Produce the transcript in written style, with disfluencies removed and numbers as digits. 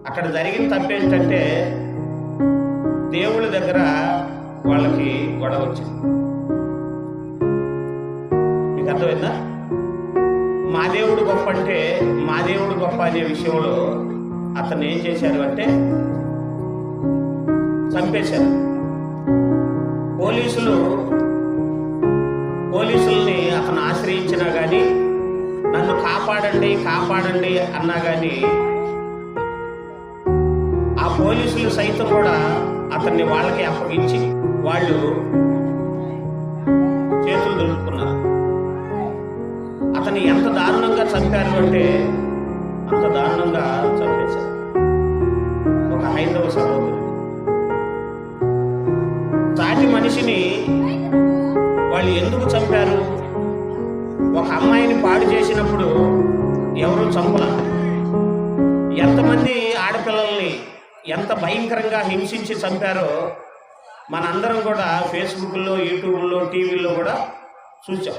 అక్కడ జరిగిన తప్పు ఏంటంటే దేవుడి దగ్గర వాళ్ళకి గొడవ వచ్చింది. మీకు అర్థమైందా? మా దేవుడు గొప్ప అంటే మా దేవుడు గొప్ప అనే విషయంలో అతను ఏం చేశారు అంటే చంపేశారు. పోలీసుల్ని అతను ఆశ్రయించినా కానీ, నన్ను కాపాడండి కాపాడండి అన్నా కానీ ఆ పోలీసులు సైతం కూడా అతన్ని వాళ్ళకి అప్పగించి వాళ్ళు చేతులు దులుపుకున్నారు. అతన్ని ఎంత దారుణంగా చంపారు అంటే అంత దారుణంగా చంపేశారు. ఒక హైందవ సహోదరుడు సాటి మనిషిని వాళ్ళు ఎందుకు చంపారు? ఒక అమ్మాయిని పాడు చేసినప్పుడు ఎవరు చంపల. ఎంతమంది ఆడపిల్లల్ని ఎంత భయంకరంగా హింసించి చంపారో మనందరం కూడా ఫేస్బుక్లో, యూట్యూబ్లో, టీవీలో కూడా చూసాం.